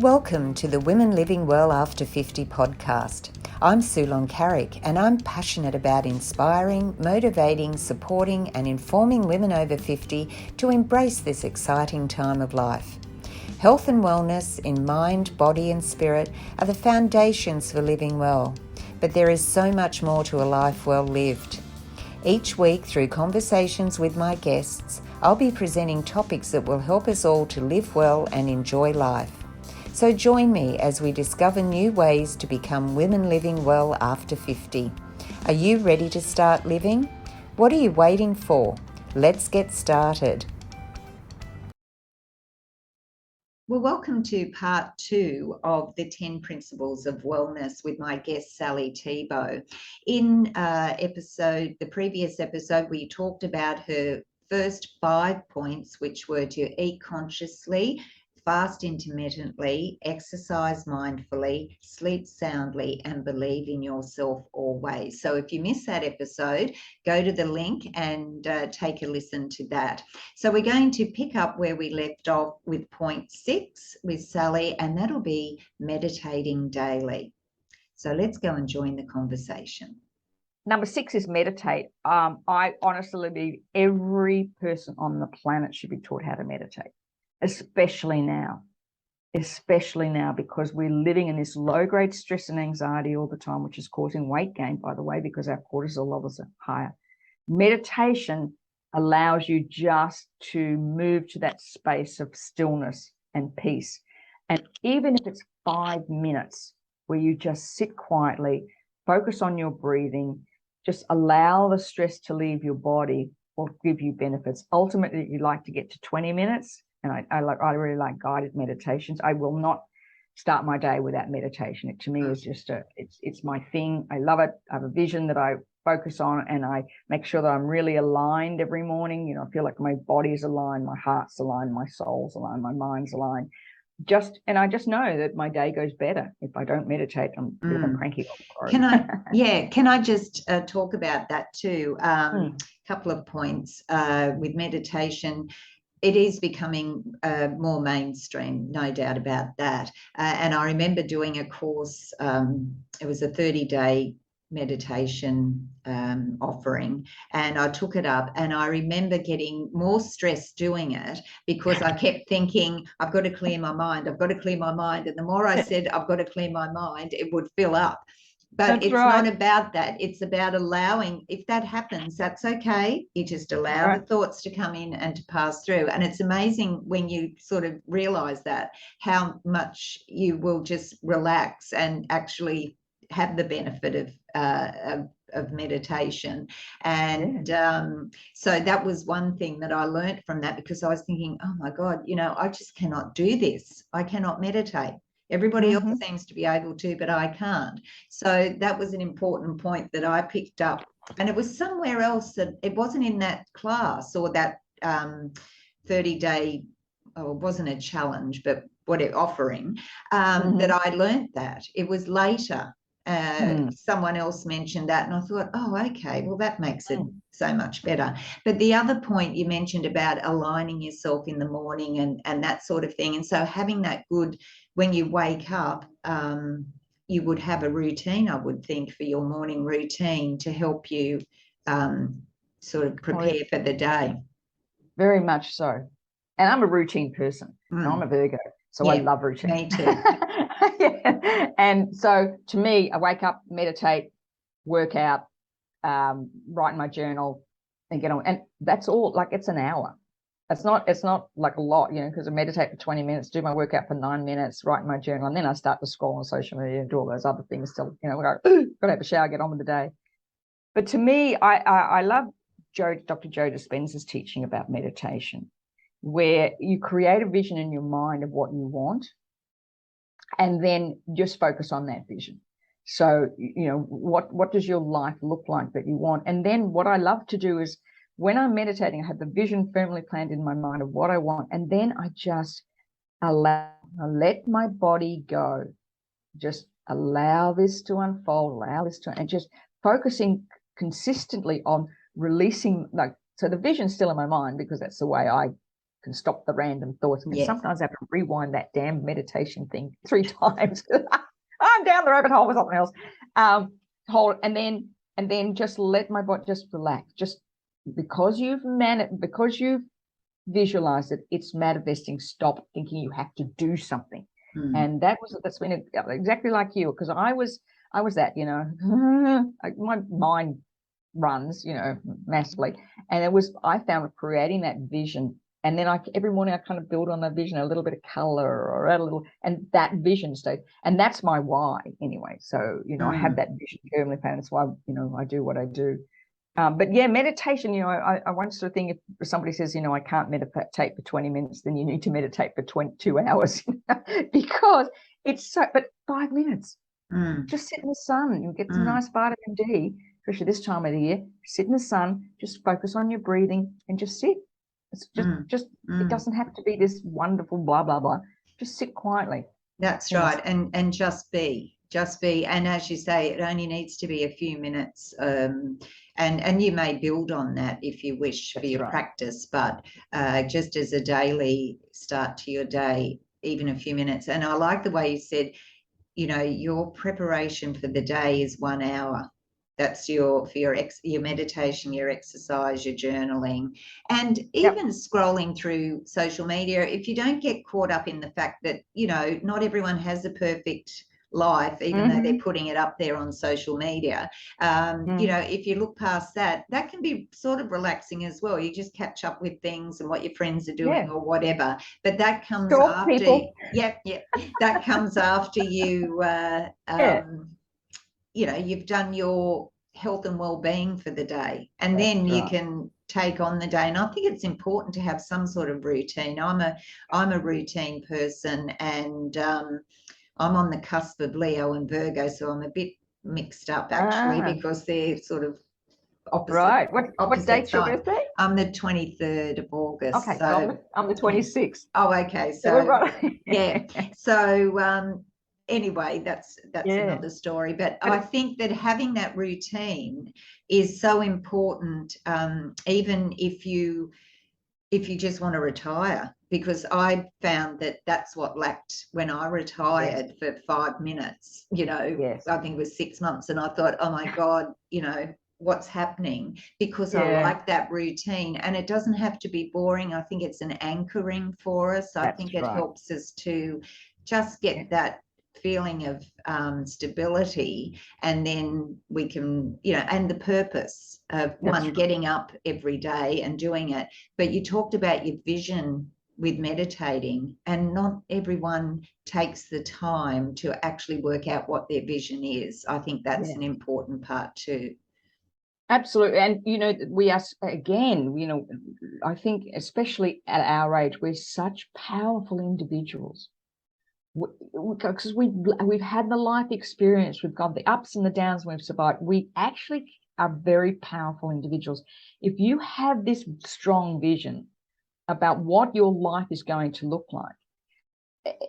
Welcome to the Women Living Well After 50 podcast. I'm Sulon Carrick and I'm passionate about inspiring, motivating, supporting and informing women over 50 to embrace this exciting time of life. Health and wellness in mind, body and spirit are the foundations for living well, but there is so much more to a life well lived. Each week, through conversations with my guests, I'll be presenting topics that will help us all to live well and enjoy life. So join me as we discover new ways to become women living well after 50. Are you ready to start living? What are you waiting for? Let's get started. Well, welcome to part 2 of the 10 Principles of Wellness with my guest, Sally Thibault. In the previous episode, we talked about her first 5 points, which were to eat consciously, fast intermittently, exercise mindfully, sleep soundly, and believe in yourself always. So if you missed that episode, go to the link and take a listen to that. So we're going to pick up where we left off with point 6 with Sally, and that'll be meditating daily. So let's go and join the conversation. Number 6 is meditate. I honestly believe every person on the planet should be taught how to meditate. Especially now, because we're living in this low-grade stress and anxiety all the time, which is causing weight gain, by the way, because our cortisol levels are higher. Meditation allows you just to move to that space of stillness and peace. And even if it's 5 minutes where you just sit quietly, focus on your breathing, just allow the stress to leave your body, will give you benefits. Ultimately, you'd like to get to 20 minutes. And I really like guided meditations. I will not start my day without meditation. It to me is just it's my thing. I love it. I have a vision that I focus on, and I make sure that I'm really aligned every morning. You know, I feel like my body's aligned, my heart's aligned, my soul's aligned, my mind's aligned. I just know that my day goes better if I don't meditate. I'm a bit of a cranky old crow. Can I just talk about that too? Couple of points with meditation. It is becoming more mainstream, no doubt about that. And I remember doing a course, it was a 30-day meditation offering, and I took it up, and I remember getting more stressed doing it because I kept thinking, I've got to clear my mind, I've got to clear my mind. And the more I said, I've got to clear my mind, it would fill up. But it's not about that. It's about allowing, if that happens, that's okay. You just allow the thoughts to come in and to pass through. And it's amazing when you sort of realize that, how much you will just relax and actually have the benefit of meditation. And so that was one thing that I learned from that, because I was thinking, oh my God, you know, I just cannot do this. I cannot meditate. Everybody else seems to be able to, but I can't. So that was an important point that I picked up. And it was somewhere else, that it wasn't in that class or that 30-day, oh, it wasn't a challenge, but offering, that I learned that. It was later. Someone else mentioned that, and I thought, oh, okay, well, that makes it so much better. But the other point you mentioned about aligning yourself in the morning and that sort of thing, and so having that good, when you wake up, you would have a routine, I would think, for your morning routine to help you sort of prepare for the day. Very much so. And I'm a routine person. I'm a Virgo, so I love routine. Me too. And so to me, I wake up, meditate, work out, write in my journal, and get on. And that's all. Like, it's an hour. It's not like a lot, you know, because I meditate for 20 minutes, do my workout for 9 minutes, write in my journal, and then I start to scroll on social media and do all those other things till, you know, got to have a shower, get on with the day. But to me, I love Dr. Joe Dispenza's teaching about meditation, where you create a vision in your mind of what you want, and then just focus on that vision. So, you know, what does your life look like that you want? And then what I love to do is, when I'm meditating, I have the vision firmly planned in my mind of what I want. And then I just I let my body go. Just allow this to unfold, and just focusing consistently on releasing, like, so the vision's still in my mind because that's the way I can stop the random thoughts. Because Yes. sometimes I have to rewind that damn meditation thing 3 times. I'm down the rabbit hole with something else. And then just let my body just relax. Just because you've visualized it, it's manifesting. Stop thinking you have to do something. And that's been exactly like you, because I was that, you know, my mind runs, you know, massively. And I found creating that vision. And then every morning I kind of build on that vision, a little bit of color or add a little, and that vision stays. And that's my why anyway. So, you know, I have that vision firmly planned. That's why, you know, I do what I do. But yeah, meditation, you know, I once sort of think if somebody says, you know, I can't meditate for 20 minutes, then you need to meditate for 2 hours, because it's so, but 5 minutes, just sit in the sun, you get some nice vitamin D, especially this time of the year, sit in the sun, just focus on your breathing and just sit. It's just it doesn't have to be this wonderful blah, blah, blah. Just sit quietly. That's right. And just be. And as you say, it only needs to be a few minutes. And you may build on that if you wish for your practice, but just as a daily start to your day, even a few minutes. And I like the way you said, you know, your preparation for the day is 1 hour. That's your meditation, your exercise, your journaling, and even scrolling through social media. If you don't get caught up in the fact that, you know, not everyone has a perfect life, even though they're putting it up there on social media, you know, if you look past that, that can be sort of relaxing as well. You just catch up with things and what your friends are doing or whatever. But that comes after people. That comes after you you know, you've done your health and well-being for the day, and then you can take on the day. And I think it's important to have some sort of routine. I'm a routine person, and I'm on the cusp of Leo and Virgo, so I'm a bit mixed up actually, because they're sort of opposite. Right. What date's your birthday? I'm the 23rd of August. Okay, so I'm the 26th. Oh, okay. So we're right. Yeah. So anyway, that's another story. But I think that having that routine is so important, even if you just want to retire, because I found that that's what lacked when I retired for 5 minutes, you know. I think it was 6 months, and I thought, oh my God, you know, what's happening? Because I like that routine, and it doesn't have to be boring. I think it's an anchoring for us. I think it helps us to just get that feeling of stability, and then we can, you know, and the purpose of getting up every day and doing it. But you talked about your vision with meditating, and not everyone takes the time to actually work out what their vision is. I think that's an important part too. Absolutely. And, you know, we are, again, you know, I think especially at our age, we're such powerful individuals, because we've had the life experience, we've got the ups and the downs, we've survived. We actually are very powerful individuals. If you have this strong vision about what your life is going to look like,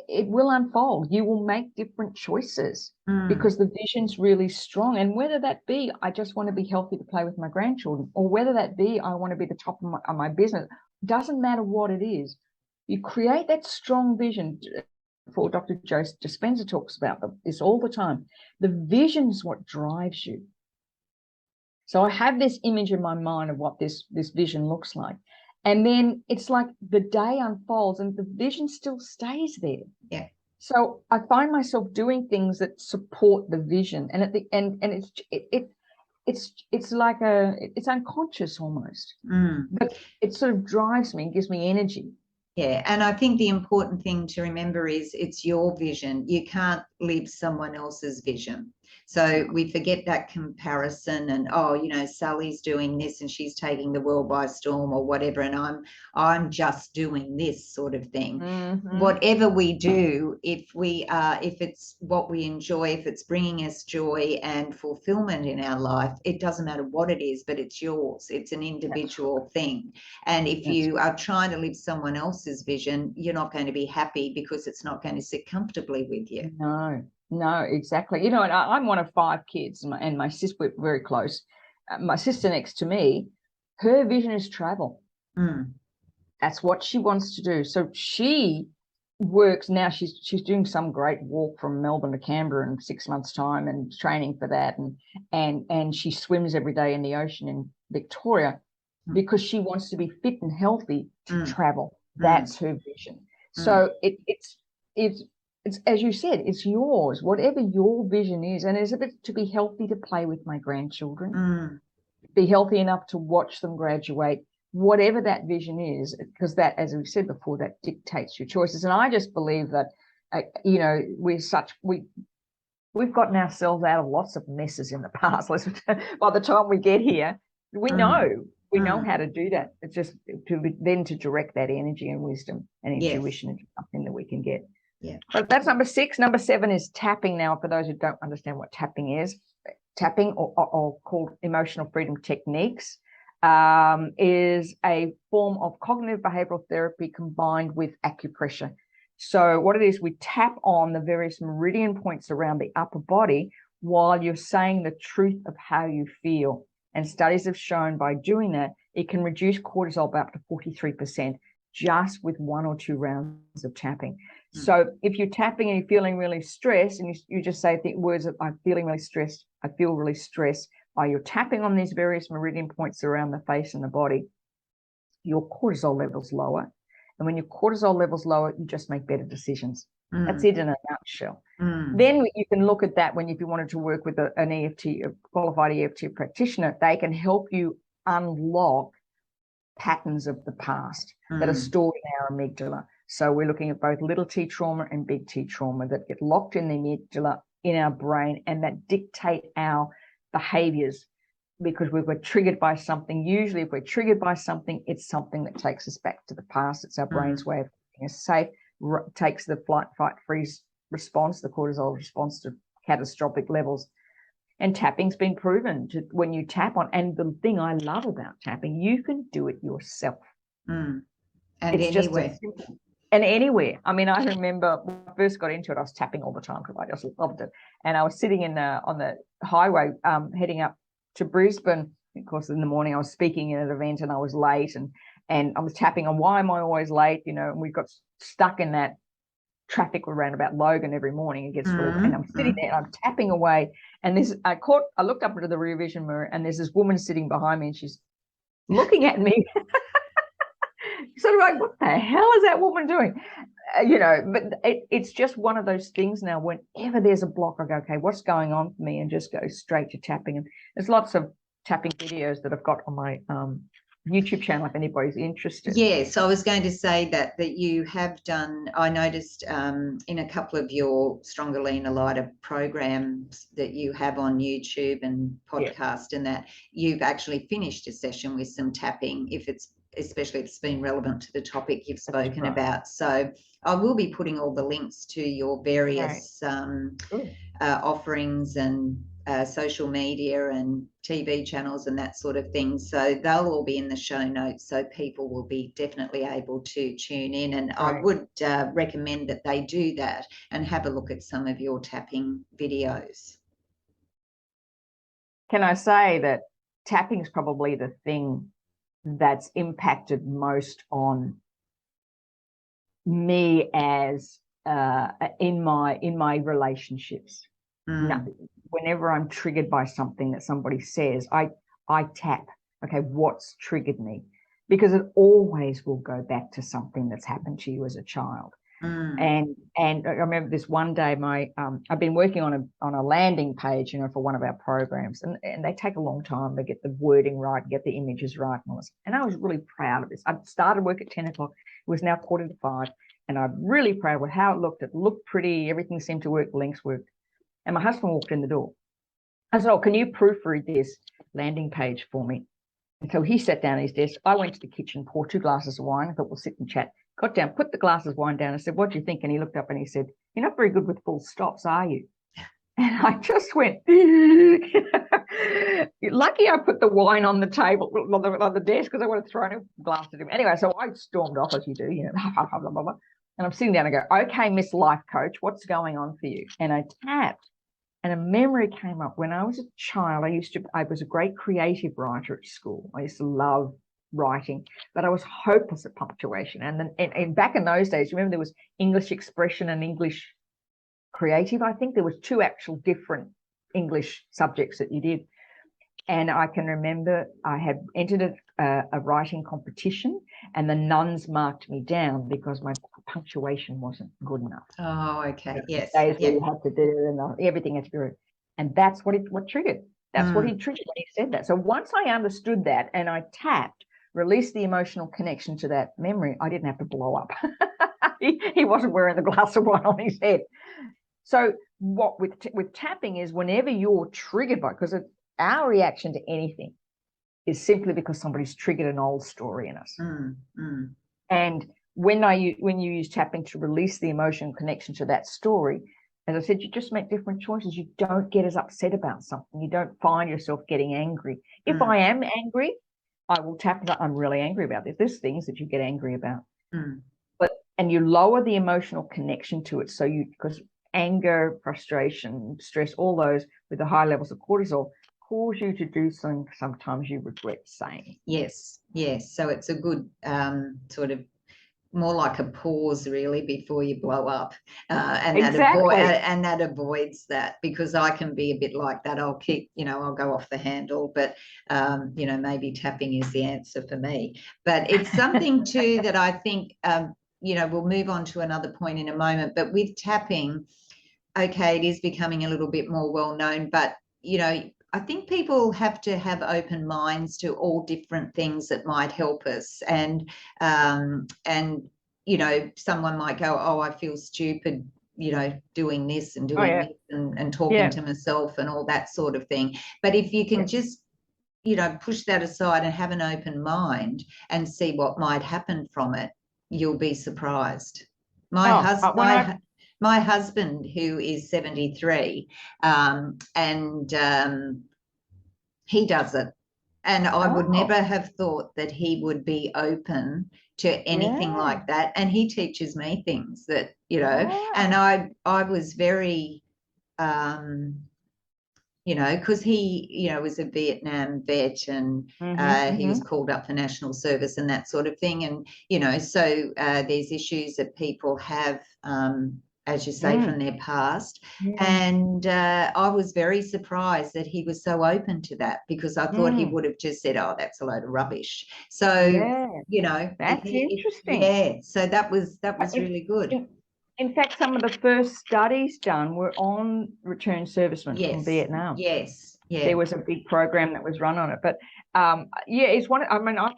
it will unfold. You will make different choices because the vision's really strong. And whether that be, I just want to be healthy to play with my grandchildren, or whether that be, I want to be the top of my business, doesn't matter what it is. You create that strong vision. For Dr. Joe Dispenza talks about this all the time. The vision is what drives you. So I have this image in my mind of what this vision looks like. And then it's like the day unfolds and the vision still stays there. Yeah. So I find myself doing things that support the vision. And at the end, and it's like it's unconscious almost. But it sort of drives me and gives me energy. Yeah, and I think the important thing to remember is it's your vision. You can't live someone else's vision. So we forget that comparison and, oh, you know, Sally's doing this and she's taking the world by storm or whatever, and I'm just doing this sort of thing. Whatever we do, if it's what we enjoy, if it's bringing us joy and fulfillment in our life, it doesn't matter what it is, but it's yours. It's an individual thing. And if you are trying to live someone else's vision, you're not going to be happy because it's not going to sit comfortably with you. No, exactly. You know, and I'm one of 5 kids, and my sister, we're very close. My sister next to me, her vision is travel. that's what she wants to do. So she works now. She's doing some great walk from Melbourne to Canberra in 6 months' time and training for that. And she swims every day in the ocean in Victoria because she wants to be fit and healthy to travel. That's her vision. So it's as you said, it's yours, whatever your vision is. And is it to be healthy to play with my grandchildren, be healthy enough to watch them graduate, whatever that vision is, because that, as we said before, that dictates your choices. And I just believe that, you know, we've gotten ourselves out of lots of messes in the past. By the time we get here, we know how to do that. It's just to direct that energy and wisdom and intuition into something that we can get. Yeah. But that's number 6. Number 7 is tapping. Now, for those who don't understand what tapping is, tapping or called emotional freedom techniques is a form of cognitive behavioral therapy combined with acupressure. So what it is, we tap on the various meridian points around the upper body while you're saying the truth of how you feel. And studies have shown by doing that, it can reduce cortisol by up to 43% just with 1 or 2 rounds of tapping. So if you're tapping and you're feeling really stressed, and you just say the words of, I'm feeling really stressed, I feel really stressed, while you're tapping on these various meridian points around the face and the body, your cortisol level's lower. And when your cortisol level's lower, you just make better decisions. That's it in a nutshell. Then you can look at that if you wanted to work with an EFT, a qualified EFT practitioner, they can help you unlock patterns of the past that are stored in our amygdala. So we're looking at both little t trauma and big T trauma that get locked in the amygdala in our brain and that dictate our behaviors because we were triggered by something. Usually if we're triggered by something, it's something that takes us back to the past. It's our brain's way of keeping us safe, takes the flight, fight, freeze response, the cortisol response to catastrophic levels. And tapping's been proven to, when you tap on, and the thing I love about tapping, you can do it yourself. And it's anywhere. Just simple. And anywhere. I mean, I remember when I first got into it, I was tapping all the time because I just loved it. And I was sitting on the highway heading up to Brisbane. Of course, in the morning I was speaking at an event and I was late and I was tapping on why am I always late, you know, and we got stuck in that traffic around about Logan every morning. It gets full, and I'm sitting there and I'm tapping away. And I looked up into the rear vision mirror and there's this woman sitting behind me and she's looking at me. Sort of like, what the hell is that woman doing? You know, but it's just one of those things now. Whenever there's a block, I go, okay, what's going on for me? And just go straight to tapping. And there's lots of tapping videos that I've got on my YouTube channel if anybody's interested. Yes, I was going to say that you have done, I noticed in a couple of your Stronger, Leaner, Lighter programs that you have on YouTube and podcast and that you've actually finished a session with some tapping, especially if it's been relevant to the topic you've spoken about. So I will be putting all the links to your various offerings and social media and TV channels and that sort of thing. So they'll all be in the show notes, so people will be definitely able to tune in. And I would recommend that they do that and have a look at some of your tapping videos. Can I say that tapping is probably the thing that's impacted most on me as in my relationships. Whenever I'm triggered by something that somebody says, I tap, okay, what's triggered me? Because it always will go back to something that's happened to you as a child. And I remember this one day, I've been working on a landing page, you know, for one of our programs, and they take a long time to get the wording right, get the images right, and all this. And I was really proud of this. I started work at 10 o'clock. It was now 4:45, and I'm really proud with how it looked. It looked pretty. Everything seemed to work. Links worked. And my husband walked in the door. I said, "Oh, can you proofread this landing page for me?" And so he sat down at his desk. I went to the kitchen, poured 2 glasses of wine. I thought we'll sit and chat. Got down, put the glasses of wine down. I said, "What do you think?" And he looked up and he said, "You're not very good with full stops, are you?" And I just went, lucky I put the wine on the table, on the desk, because I would have thrown a glass at him. Anyway, so I stormed off, as you do, you know, blah, blah, blah, blah. And I'm sitting down and I go, "Okay, Miss Life Coach, what's going on for you?" And I tapped. And a memory came up when I was a child. I was a great creative writer at school. I used to love writing, but I was hopeless at punctuation. And then and back in those days, remember there was English expression and English creative. I think there was 2 actual different English subjects that you did. And I can remember I had entered a writing competition, and the nuns marked me down because my punctuation wasn't good enough. Oh, okay. Yes. Days where you had to do and everything had to do. And that's what triggered. That's what he triggered when he said that. So once I understood that and I tapped, released the emotional connection to that memory, I didn't have to blow up. He wasn't wearing the glass of wine on his head. So what with tapping is whenever you're triggered by, because our reaction to anything is simply because somebody's triggered an old story in us. And when you use tapping to release the emotional connection to that story, as I said, you just make different choices. You don't get as upset about something. You don't find yourself getting angry. If I am angry, I will tap that I'm really angry about this. There's things that you get angry about. And you lower the emotional connection to it. So because anger, frustration, stress, all those with the high levels of cortisol cause you to do something sometimes you regret saying. Yes. So it's a good sort of more like a pause really before you blow up, and that avoids that, because I can be a bit like that. I'll I'll go off the handle, but maybe tapping is the answer for me. But it's something too that I think we'll move on to another point in a moment. But with tapping, okay, it is becoming a little bit more well known, but I think people have to have open minds to all different things that might help us. And someone might go, oh, I feel stupid, doing this and doing this and talking to myself and all that sort of thing. But if you can just, push that aside and have an open mind and see what might happen from it, you'll be surprised. My husband, who is 73, he does it. And I would never have thought that he would be open to anything like that. And he teaches me things that, and I was very, because he, was a Vietnam vet, and he was called up for national service and that sort of thing. And, so there's issues that people have, as you say, from their past. And I was very surprised that he was so open to that, because I thought he would have just said, oh, that's a load of rubbish. So, that's interesting. So that was really good. In fact, some of the first studies done were on returned servicemen from Vietnam. Yes. There was a big program that was run on it. But it's one.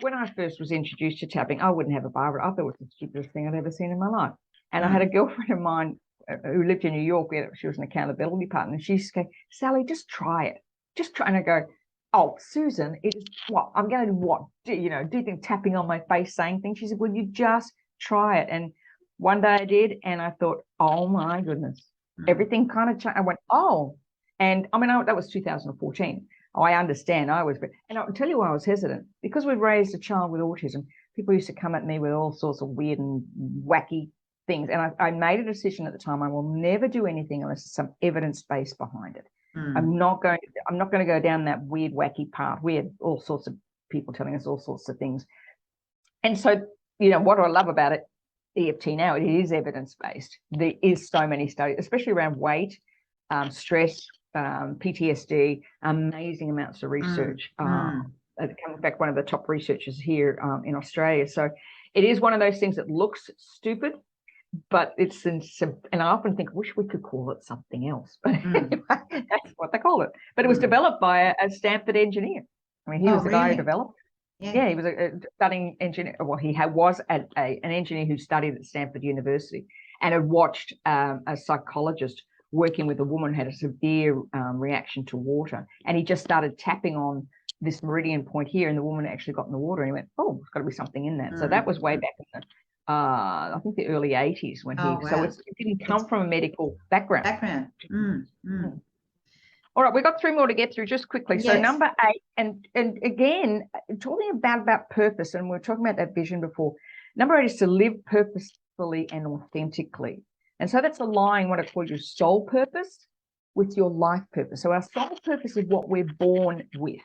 When I first was introduced to tapping, I wouldn't have a bar. I thought it was the stupidest thing I'd ever seen in my life. And I had a girlfriend of mine who lived in New York. She was an accountability partner. And she used to go, Sally, just try it. Just try. And I go, oh, Susan, it's what? I'm going to do what? Do you think tapping on my face, saying things? She said, well, you just try it. And one day I did, and I thought, oh my goodness, everything kind of changed. I went, oh, and that was 2014. Oh, I understand. And I'll tell you why I was hesitant, because we raised a child with autism. People used to come at me with all sorts of weird and wacky things. And I made a decision at the time, I will never do anything unless there's some evidence base behind it. I'm not going to go down that weird, wacky path. We had all sorts of people telling us all sorts of things. And so, what I love about it, EFT now, it is evidence-based. There is so many studies, especially around weight, stress, PTSD, amazing amounts of research. In fact, one of the top researchers here in Australia. So it is one of those things that looks stupid, but it's and I often think, I wish we could call it something else. But anyway, that's what they call it. But it was developed by a Stanford engineer. I mean, he was the guy who developed. Yeah, he was a studying engineer. Well, he was an engineer who studied at Stanford University, and had watched a psychologist working with a woman who had a severe reaction to water. And he just started tapping on this meridian point here, and the woman actually got in the water, and he went, oh, there's got to be something in that. So that was way back in the, I think the early 80s when so it didn't come from a medical background. All right, we've got 3 more to get through just quickly. Yes. So number 8, and again, talking about purpose, and we were talking about that vision before. Number 8 is to live purposefully and authentically. And so that's aligning what I call your soul purpose with your life purpose. So our soul purpose is what we're born with.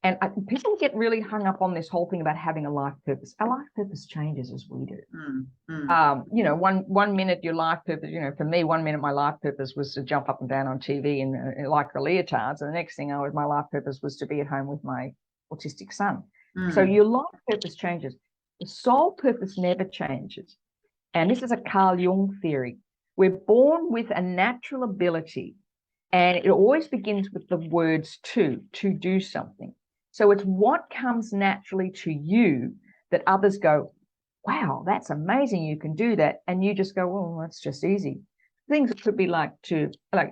And people get really hung up on this whole thing about having a life purpose. Our life purpose changes as we do. You know, one minute your life purpose, you know, for me, 1 minute my life purpose was to jump up and down on TV and like the leotards. And the next thing my life purpose was to be at home with my autistic son. So your life purpose changes. The soul purpose never changes. And this is a Carl Jung theory. We're born with a natural ability, and it always begins with the words to do something. So it's what comes naturally to you that others go, wow, that's amazing, you can do that. And you just go, well, that's just easy. Things that could be like a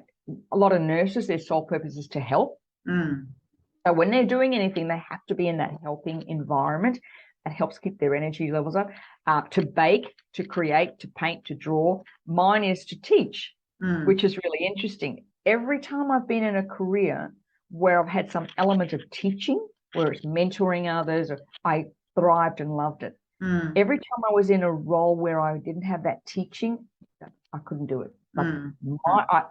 lot of nurses, their sole purpose is to help. So when they're doing anything, they have to be in that helping environment. That helps keep their energy levels up. To bake, to create, to paint, to draw. Mine is to teach, which is really interesting. Every time I've been in a career where I've had some element of teaching, where it's mentoring others, I thrived and loved it. Every time I was in a role where I didn't have that teaching, I couldn't do it. Like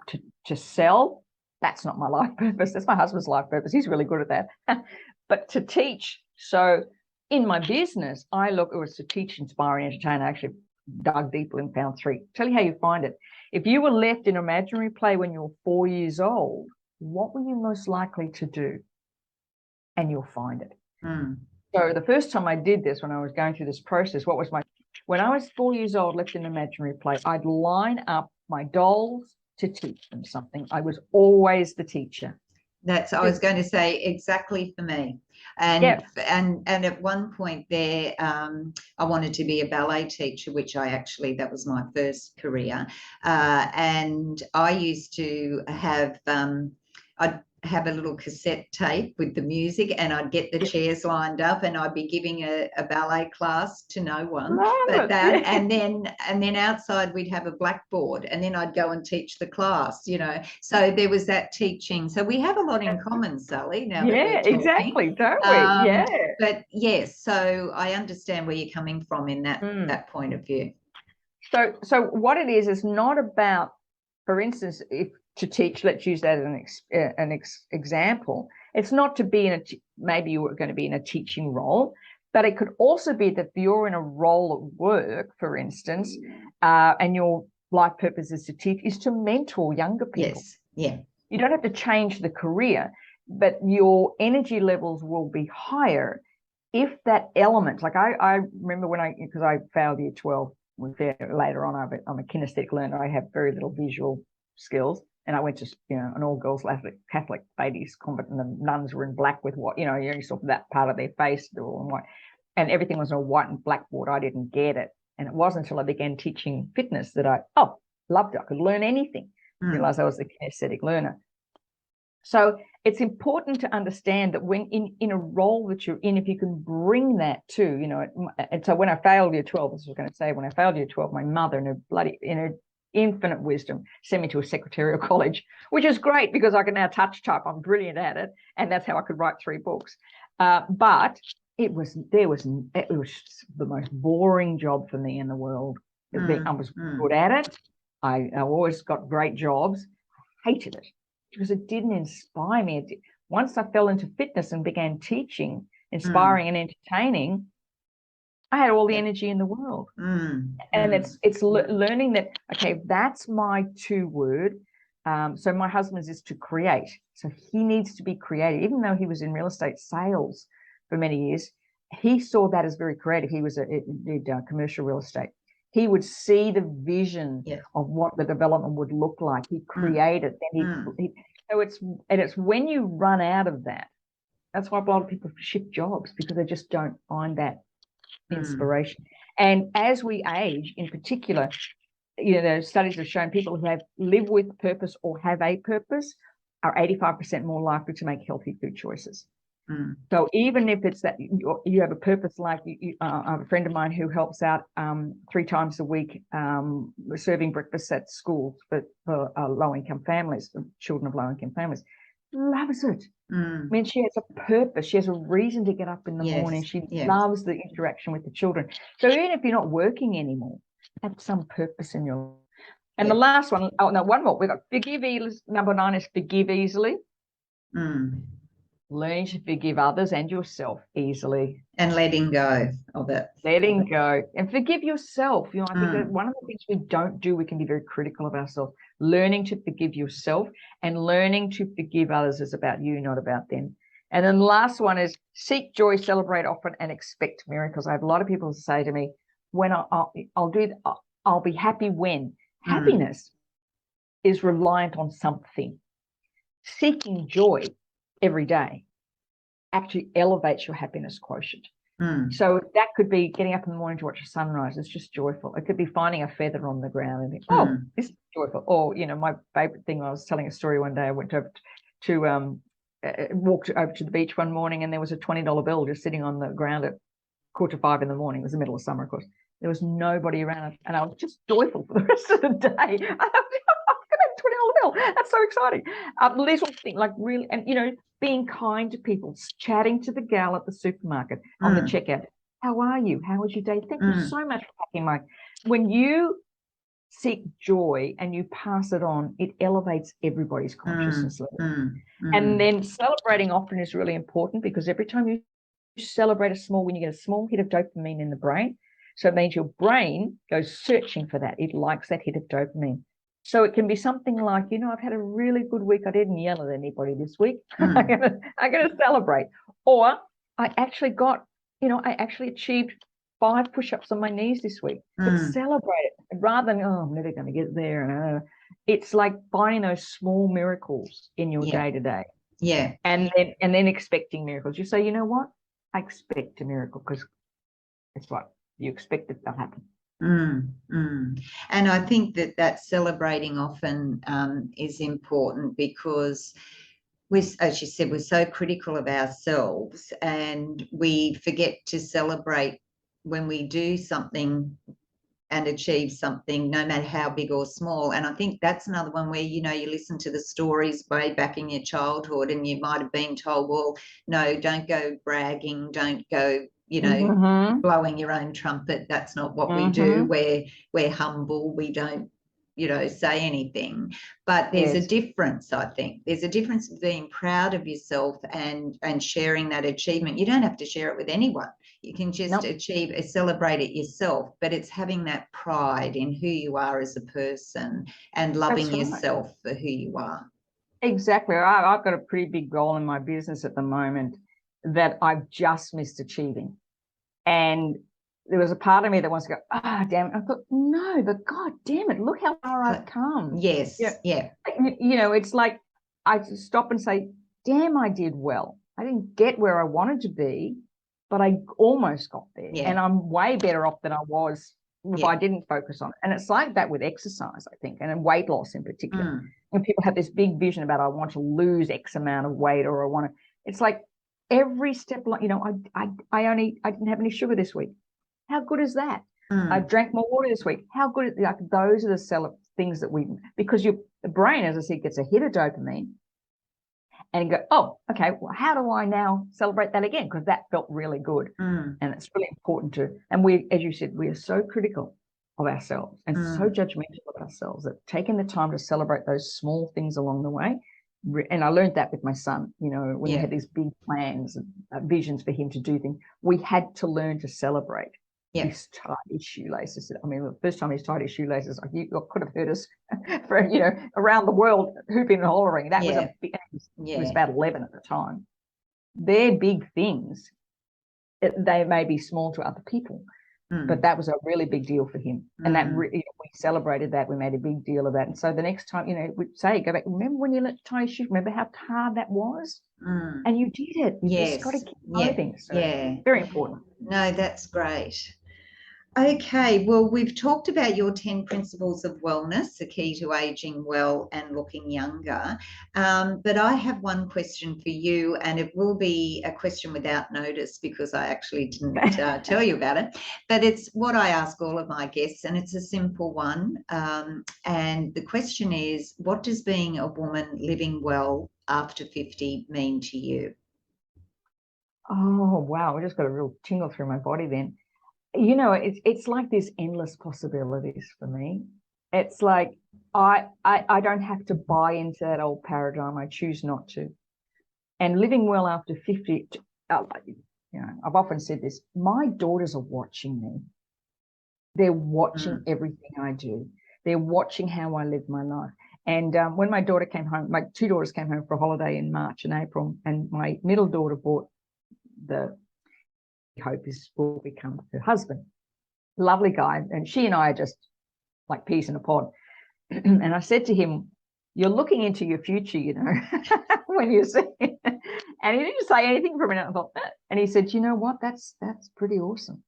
to sell, that's not my life purpose. That's my husband's life purpose. He's really good at that. But to teach, so in my business, it was to teach, inspire, and entertain. I actually dug deeper and found 3. Tell you how you find it. If you were left in imaginary play when you were 4 years old, what were you most likely to do? And you'll find it. So the first time I did this, when I was going through this process, when I was 4 years old, left in imaginary play, I'd line up my dolls to teach them something. I was always the teacher. I was going to say exactly for me. And at one point there, I wanted to be a ballet teacher, which that was my first career. And I used to have, I'd have a little cassette tape with the music, and I'd get the chairs lined up, and I'd be giving a ballet class to no one. And then outside we'd have a blackboard, and then I'd go and teach the class, you know. So there was that teaching. So we have a lot in common, Sally. Now exactly, don't we? But yes, so I understand where you're coming from in that point of view. So what it is not about, for instance, if to teach, let's use that as an example. It's not to be maybe you were going to be in a teaching role, but it could also be that you're in a role at work, for instance, and your life purpose is to teach, is to mentor younger people. Yes, yeah. You don't have to change the career, but your energy levels will be higher if that element, like I remember because I failed year 12, later on I'm a kinesthetic learner. I have very little visual skills. And I went to, an all-girls Catholic ladies convent, and the nuns were in black with white, you saw that part of their face, they were all in white, and everything was on white and blackboard. I didn't get it. And it wasn't until I began teaching fitness that I loved it. I could learn anything. Realized I was a kinesthetic learner. So it's important to understand that when in a role that you're in, if you can bring that to, and so when I failed year 12, this was going to say, when I failed year 12, my mother in her infinite wisdom sent me to a secretarial college, which is great because I can now touch type. I'm brilliant at it, and that's how I could write 3 books. But it was the most boring job for me in the world. I was good at it. I always got great jobs. I hated it because it didn't inspire me. Once I fell into fitness and began teaching, inspiring and entertaining, I had all the energy in the world. And it's learning that, okay, that's my 2 word. So my husband's is to create. So he needs to be creative. Even though he was in real estate sales for many years, he saw that as very creative. He did commercial real estate. He would see the vision of what the development would look like. He created. So it's when you run out of that. That's why a lot of people shift jobs, because they just don't find that inspiration. And as we age, in particular, the studies have shown people who live with purpose or have a purpose are 85% more likely to make healthy food choices. So even if it's that you have a purpose, like I have a friend of mine who helps out 3 times a week serving breakfast at schools for low-income families, for children of low-income families. Loves it. I mean, she has a purpose. She has a reason to get up in the morning. She loves the interaction with the children. So even if you're not working anymore, have some purpose in your life. And the last one, one more. We've got forgive easily. Number 9 is forgive easily. learning to forgive others and yourself easily. And letting go of it. Letting go and forgive yourself. You know, I think that one of the things we don't do, we can be very critical of ourselves. Learning to forgive yourself and learning to forgive others is about you, not about them. And then the last one is seek joy, celebrate often, and expect miracles. I have a lot of people say to me, when I'll be happy when. Happiness is reliant on something. Seeking joy every day actually elevates your happiness quotient. So that could be getting up in the morning to watch a sunrise. It's just joyful. It could be finding a feather on the ground and think, oh, this is joyful. Or, you know, my favorite thing, I was telling a story one day. I went walked over to the beach one morning and there was a $20 bill just sitting on the ground at 4:45 in the morning. It was the middle of summer, of course. There was nobody around and I was just joyful for the rest of the day. I got a $20 bill. That's so exciting. Little thing, like really, and you know, being kind to people, chatting to the gal at the supermarket on the checkout. How are you? How was your day? Thank you so much for packing my. When you seek joy and you pass it on, it elevates everybody's consciousness level. And then celebrating often is really important because every time you celebrate a small win, you get a small hit of dopamine in the brain. So it means your brain goes searching for that. It likes that hit of dopamine. So it can be something like, you know, I've had a really good week. I didn't yell at anybody this week. I'm gonna celebrate. Or I actually achieved 5 push-ups on my knees this week. It's celebrate it rather than, oh, I'm never going to get there. It's like finding those small miracles in your day-to-day. Yeah. And then expecting miracles. You say, you know what? I expect a miracle because it's what you expect it to happen. And I think that celebrating often is important because as you said, we're so critical of ourselves and we forget to celebrate when we do something and achieve something, no matter how big or small. And I think that's another one where, you know, you listen to the stories way back in your childhood and you might have been told, well, no, don't go bragging, don't go, you know, blowing your own trumpet. That's not what we do. We're humble. We don't, you know, say anything. But there's a difference, I think. There's a difference of being proud of yourself and sharing that achievement. You don't have to share it with anyone. You can just celebrate it yourself, but it's having that pride in who you are as a person and loving yourself for who you are. Exactly. I've got a pretty big goal in my business at the moment that I've just missed achieving. And there was a part of me that wants to go, damn it. I thought, no, but God damn it, look how far I've come. Yes. Yeah. You know, it's like I stop and say, damn, I did well. I didn't get where I wanted to be, but I almost got there. Yeah. And I'm way better off than I was if I didn't focus on it. And it's like that with exercise, I think, and in weight loss in particular. When people have this big vision about I want to lose X amount of weight or I want to, it's like every step, like, you know, I didn't have any sugar this week. How good is that? I drank more water this week. How good? Like those are the things that because the brain, as I said, gets a hit of dopamine and go, oh, okay, well, how do I now celebrate that again? Because that felt really good. And it's really important and we, as you said, we are so critical of ourselves and so judgmental of ourselves that taking the time to celebrate those small things along the way. And I learned that with my son, you know, when we had these big plans, visions for him to do things, we had to learn to celebrate. He's tied his shoelaces. I mean, the first time he's tied his shoelaces, you could have heard us for, you know, around the world hooping and hollering. That was he was about 11 at the time. They're big things. They may be small to other people, but that was a really big deal for him. And that we celebrated that. We made a big deal of that. And so the next time, you know, we'd say, go back, remember when you let tie your shoes? Remember how hard that was? And you did it. You just got to keep moving. So very important. No, that's great. Okay, well, we've talked about your 10 principles of wellness, the key to aging well and looking younger. But I have one question for you, and it will be a question without notice because I actually didn't tell you about it. But it's what I ask all of my guests, and it's a simple one. And the question is, what does being a woman living well after 50 mean to you? Oh, wow. I just got a real tingle through my body then. You know, it's like there's endless possibilities for me. It's like I don't have to buy into that old paradigm. I choose not to. And living well after 50, I've often said this, my daughters are watching me. They're watching everything I do. They're watching how I live my life. And when my daughter came home, my two daughters came home for a holiday in March and April, and my middle daughter bought the hope is will become her husband. Lovely guy. And she and I are just like peas in a pod. And I said to him, you're looking into your future, when you see it. And he didn't say anything for a minute. I thought, and he said, you know what? That's pretty awesome.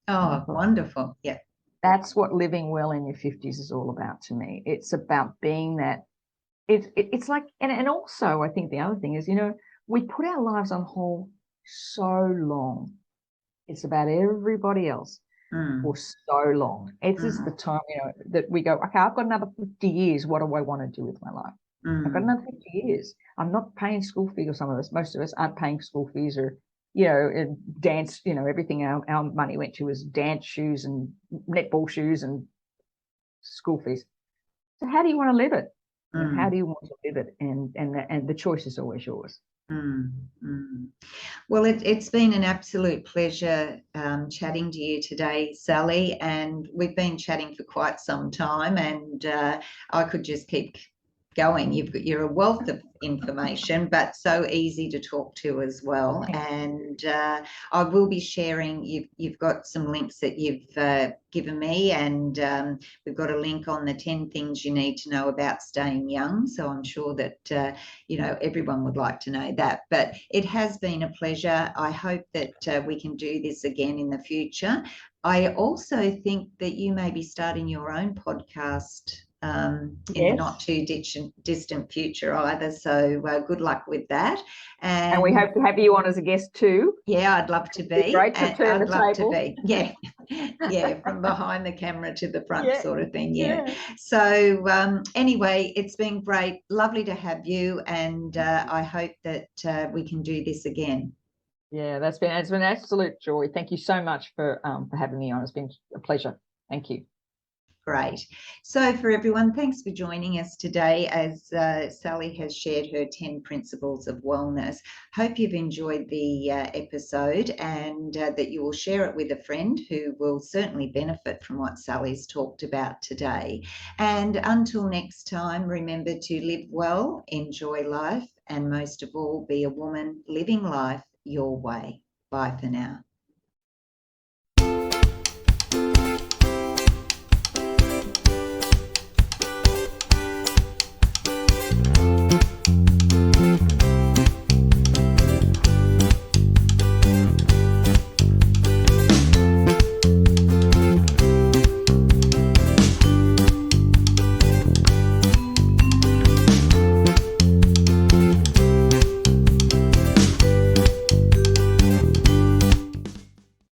Oh, wonderful. Yeah. That's what living well in your 50s is all about to me. It's about being that. It's like, and also I think the other thing is, we put our lives on hold so long. It's about everybody else for so long. It's just the time, that we go, okay, I've got another 50 years. What do I want to do with my life? I've got another 50 years. I'm not paying school fees, or some of us, most of us aren't paying school fees, or, dance, everything our money went to was dance shoes and netball shoes and school fees. So how do you want to live it? How do you want to live it? And the choice is always yours. Well, it's been an absolute pleasure chatting to you today, Sally, and we've been chatting for quite some time, and I could just keep going. You're a wealth of information, but so easy to talk to as well. And I will be sharing, you've got some links that you've given me, and we've got a link on the 10 things you need to know about staying young. So I'm sure that, everyone would like to know that. But it has been a pleasure. I hope that we can do this again in the future. I also think that you may be starting your own podcast in the not too distant future either. So good luck with that. And we hope to have you on as a guest too. Yeah, I'd love to be. Great to turn the table. Yeah, from behind the camera to the front sort of thing. Yeah. So anyway, it's been great. Lovely to have you. And I hope that we can do this again. Yeah, it's been an absolute joy. Thank you so much for having me on. It's been a pleasure. Thank you. Great. So for everyone, thanks for joining us today as Sally has shared her 10 principles of wellness. Hope you've enjoyed the episode, and that you will share it with a friend who will certainly benefit from what Sally's talked about today. And until next time, remember to live well, enjoy life, and most of all, be a woman living life your way. Bye for now.